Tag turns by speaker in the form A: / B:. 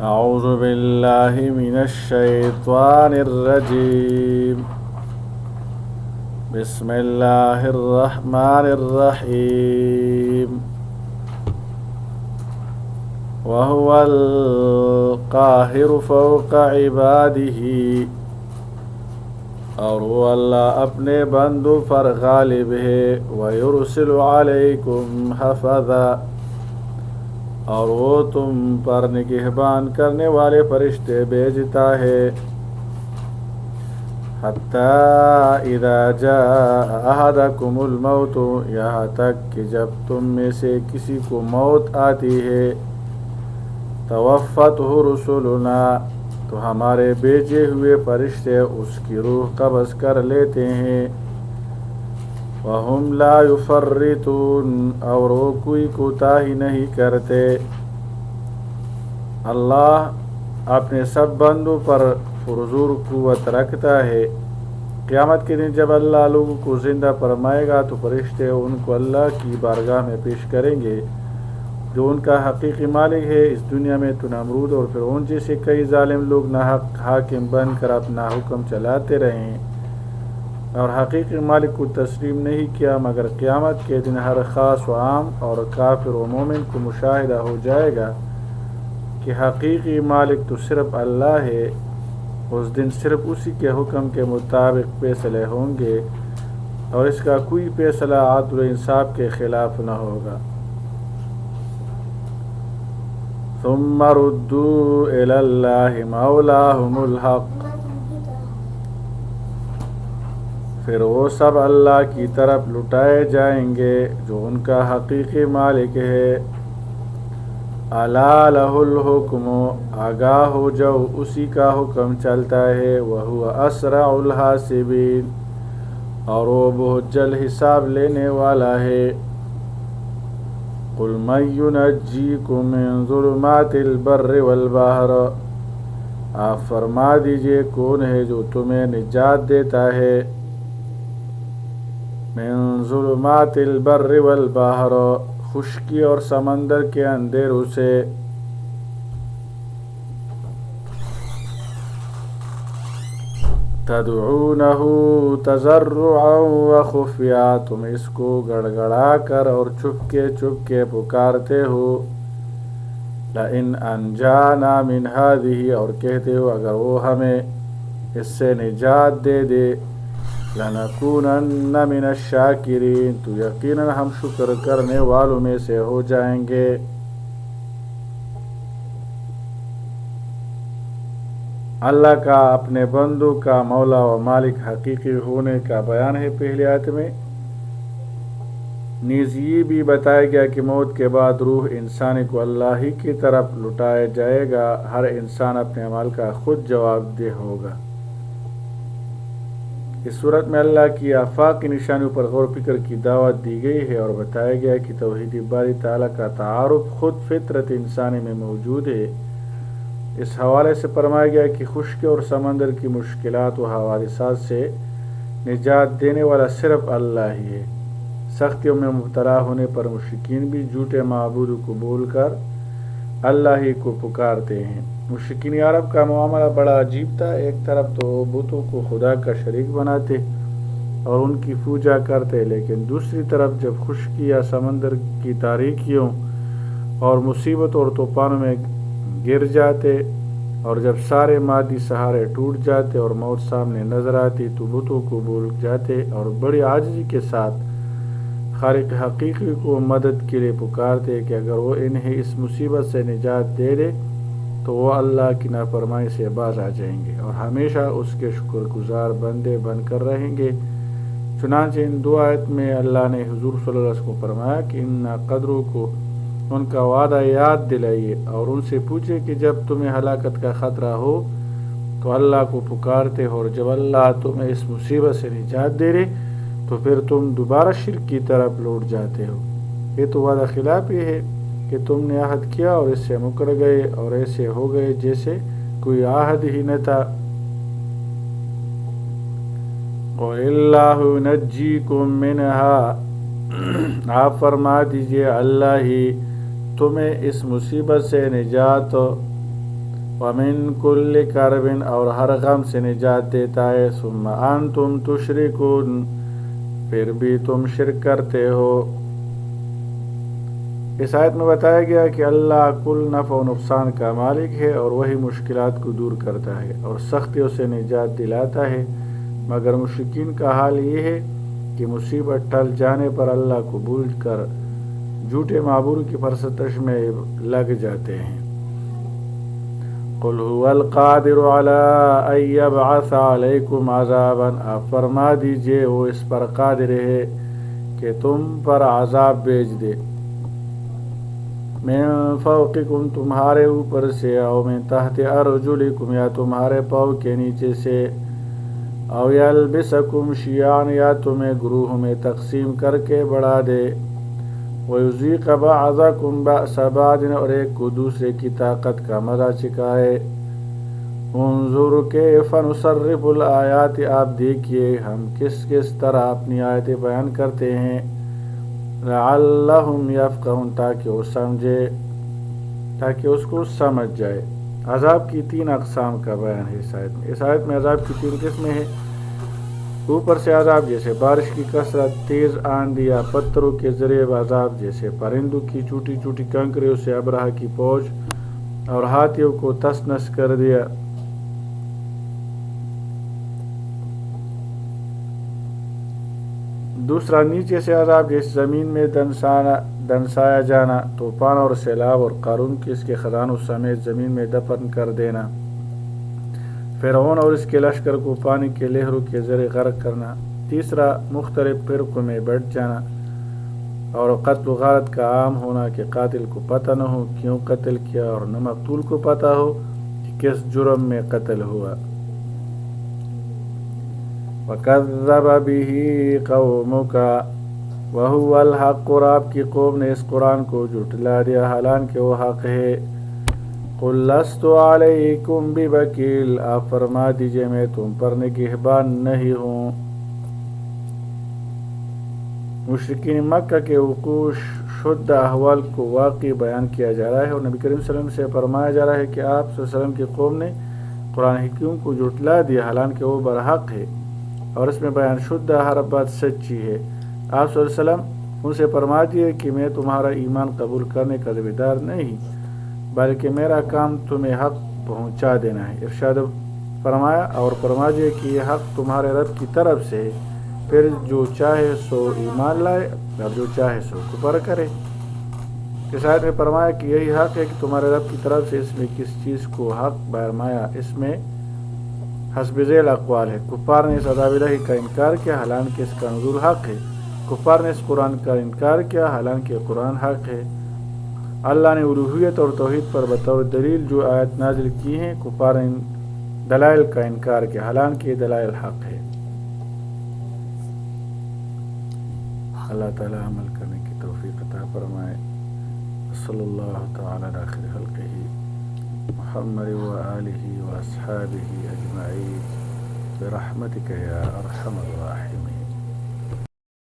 A: اعوذ باللہ من الشیطان الرجیم بسم اللہ الرحمن الرحیم وهو القاہر فوق عبادہ، اور وہ اللہ اپنے بندوں پر غالب ہے۔ وَيُرْسِلُ عَلَيْكُمْ حَفَظًا، اور وہ تم پر نگہبان کرنے والے فرشتے بھیجتا ہے۔ حَتَّى إِذَا جَاءَ أَحَدَكُمُ الْمَوْتُ، یہاں تک کہ جب تم میں سے کسی کو موت آتی ہے، تَوَفَّتْهُ رُسُلُنَا، تو ہمارے بھیجے ہوئے فرشتے اس کی روح قبض کر لیتے ہیں۔ وَهُمْ لَا يُفَرِّطُونَ، اور وہ کوئی کوتاہی نہیں کرتے۔ اللہ اپنے سب بندوں پر پرزور قوت رکھتا ہے۔ قیامت کے دن جب اللہ لوگوں کو زندہ فرمائے گا تو فرشتے ان کو اللہ کی بارگاہ میں پیش کریں گے، جو ان کا حقیقی مالک ہے۔ اس دنیا میں تو نمرود اور فرعون جیسے کئی ظالم لوگ ناحق حاکم بن کر اپنا حکم چلاتے رہے اور حقیقی مالک کو تسلیم نہیں کیا، مگر قیامت کے دن ہر خاص و عام اور کافر و مومن کو مشاہدہ ہو جائے گا کہ حقیقی مالک تو صرف اللہ ہے۔ اس دن صرف اسی کے حکم کے مطابق فیصلے ہوں گے اور اس کا کوئی فیصلہ عدل و انصاف کے خلاف نہ ہوگا۔ ثم ردوا إلى الله مولاهم الحق، پھر وہ سب اللہ کی طرف لٹائے جائیں گے جو ان کا حقیقی مالک ہے۔ الا لہ الحکم، آگاہ ہو جاؤ اسی کا حکم چلتا ہے۔ وہو اسرع الحاسبین، اور وہ بہت جلد حساب لینے والا ہے۔ قل من ینجیکم من ظلمات البر والبحر، آپ فرما دیجئے کون ہے جو تمہیں نجات دیتا ہے من ظلمات البر والبحر، خشکی اور سمندر کے اندھیروں سے۔ تدعونہ تضرعا وخفیا، تم اس کو گڑ گڑا کر اور چھپ کے پکارتے ہو۔ لئن انجانا من هذه، اور کہتے ہو اگر وہ ہمیں اس سے نجات دے دے، لنکونن من الشاکرین، تو یقیناً ہم شکر کرنے والوں میں سے ہو جائیں گے۔ اللہ کا اپنے بندوں کا مولا و مالک حقیقی ہونے کا بیان ہے پہلی آیت میں۔ نیز یہ بھی بتایا گیا کہ موت کے بعد روح انسانی کو اللہ ہی کی طرف لٹایا جائے گا۔ ہر انسان اپنے عمل کا خود جواب دہ ہوگا۔ اس صورت میں اللہ کی آفاقی نشانیوں پر غور و فکر کی دعوت دی گئی ہے اور بتایا گیا کہ توحید باری تعالیٰ کا تعارف خود فطرت انسانی میں موجود ہے۔ اس حوالے سے فرمایا گیا کہ خشکی اور سمندر کی مشکلات و حوادثات سے نجات دینے والا صرف اللہ ہی ہے۔ سختیوں میں مبتلا ہونے پر مشرکین بھی جھوٹے معبودوں کو بول کر اللہ ہی کو پکارتے ہیں۔ مشرکین عرب کا معاملہ بڑا عجیب تھا۔ ایک طرف تو بتوں کو خدا کا شریک بناتے اور ان کی پوجا کرتے، لیکن دوسری طرف جب خشکی یا سمندر کی تاریکیوں اور مصیبت اور طوفانوں میں گر جاتے اور جب سارے مادی سہارے ٹوٹ جاتے اور موت سامنے نظر آتی تو بتوں کو بھول جاتے اور بڑی عاجزی کے ساتھ خالق حقیقی کو مدد کے لیے پکارتے کہ اگر وہ انہیں اس مصیبت سے نجات دے دے تو وہ اللہ کی نافرمانی سے باز آ جائیں گے اور ہمیشہ اس کے شکر گزار بندے بن کر رہیں گے۔ چنانچہ ان دو آیت میں اللہ نے حضور صلی اللہ علیہ وسلم کو فرمایا کہ ان قدروں کو ان کا وعدہ یاد دلائیے اور ان سے پوچھے کہ جب تمہیں ہلاکت کا خطرہ ہو تو اللہ کو پکارتے ہو، اور جب اللہ تمہیں اس مصیبت سے نجات دے دے تو پھر تم دوبارہ شرک کی طرف لوٹ جاتے ہو۔ یہ تو وعدہ خلاف ہی ہے کہ تم نے عہد کیا اور اس سے مکر گئے اور ایسے ہو گئے جیسے کوئی عہد ہی نہ تھا۔ قُلِ اللَّهُ يُنَجِّيكُم مِّنْهَا، آپ فرما دیجئے اللہ ہی تمہیں اس مصیبت سے نجات ومن کل کرب اور ہر غم سے نجات دیتا ہے، ثم انتم تشرکون پھر بھی تم شرک کرتے ہو۔ اس آیت میں بتایا گیا کہ اللہ کل نفع و نقصان کا مالک ہے اور وہی مشکلات کو دور کرتا ہے اور سختیوں سے نجات دلاتا ہے، مگر مشرکین کا حال یہ ہے کہ مصیبت ٹل جانے پر اللہ کو بھول کر جھوٹے معبود کی پرستش میں لگ جاتے ہیں۔ قل هو القادر على ان يبعث عليكم عذابا، آپ فرما دیجئے وہ اس پر قادر ہے کہ تم پر عذاب بھیج دے، من فوقکم تمہارے اوپر سے، او من تحت ارجلکم یا تمہارے پاؤں کے نیچے سے، او یلبسکم شیعا یا تمہیں گروہ میں تقسیم کر کے بڑھا دے، وَيُذِيقَ بَعْضَكُمْ بَأْسَ بَعْضٍ اور ایک کو دوسرے کی طاقت کا مزہ چکھائے۔ انظر کیف نصرف الآیات، آپ دیکھیے ہم کس کس طرح اپنی آیتیں بیان کرتے ہیں، لعلہم یفقہون تاکہ وہ سمجھے، تاکہ اس کو سمجھ جائے۔ عذاب کی 3 اقسام کا بیان ہے اس آیت میں۔ اس آیت میں عذاب کی 3 قسمیں ہیں۔ اوپر سے عذاب جیسے بارش کی کثرت، تیز آندھی یا پتھروں کے ذریعے عذاب جیسے پرندوں کی چھوٹی چھوٹی کنکریوں سے ابرہہ کی فوج اور ہاتھیوں کو تس نس کر دیا۔ دوسرا نیچے سے عذاب جیسے زمین میں دنسایا جانا، طوفان اور سیلاب اور قارون کے اس کے خزانوں سمیت زمین میں دفن کر دینا، فرعون اور اس کے لشکر کو پانی کے لہروں کے ذریعے غرق کرنا۔ تیسرا مختلف فرقوں میں بٹ جانا اور قتل و غارت کا عام ہونا کہ قاتل کو پتہ نہ ہو کیوں قتل کیا اور نہ مقتول کو پتہ ہو کہ کس جرم میں قتل ہوا۔ وَكَذَّبَ بِهِ قَوْمُكَ وَهُوَ الْحَقُّ، اور آپ کی قوم نے اس قرآن کو جھٹلا دیا حالانکہ وہ حق ہے۔ قُلْ لَسْتُ عَلَيْكُمْ بِوَكِيلٍ، آپ فرما دیجئے میں تم پر نگہبان نہیں ہوں۔ مشرکین مکہ کے وقوع شدہ احوال کو واقعی بیان کیا جا رہا ہے اور نبی کریم صلی اللہ علیہ وسلم سے فرمایا جا رہا ہے کہ آپ صلی اللہ علیہ وسلم کی قوم نے قرآن حکیم کو جھٹلا دیا حالانکہ وہ برحق ہے اور اس میں بیان شدہ ہر بات سچی ہے۔ آپ صلی اللہ علیہ وسلم ان سے فرما دیے کہ میں تمہارا ایمان قبول کرنے کا ذمہ دار نہیں، بلکہ میرا کام تمہیں حق پہنچا دینا ہے۔ ارشاد فرمایا اور فرما دیے کہ یہ حق تمہارے رب کی طرف سے ہے، پھر جو چاہے سو ایمان لائے اور جو چاہے سو کفر کرے۔ اس آیت میں فرمایا کہ یہی حق ہے کہ تمہارے رب کی طرف سے، اس میں کس چیز کو حق فرمایا، اس میں حسب ذیل اقوال ہے۔ کفار نے اس عذاب الہی کا انکار کیا حالانکہ اس کا نزول حق ہے، کفار نے اس قرآن کا انکار کیا حالانکہ قرآن حق ہے۔ اللہ نے الوہیت اور توحید پر بطور دلیل جو آیت نازل کی ہیں، کفار نے دلائل کا انکار کیا حالانکہ یہ دلائل حق ہے۔ اللہ تعالی عمل کرنے کی توفیق عطا فرمائے۔ صلی اللہ تعالی علی خیر خلقہ محمد وآلہ واصحابہ اجمعین برحمتک یا ارحم الراحمین۔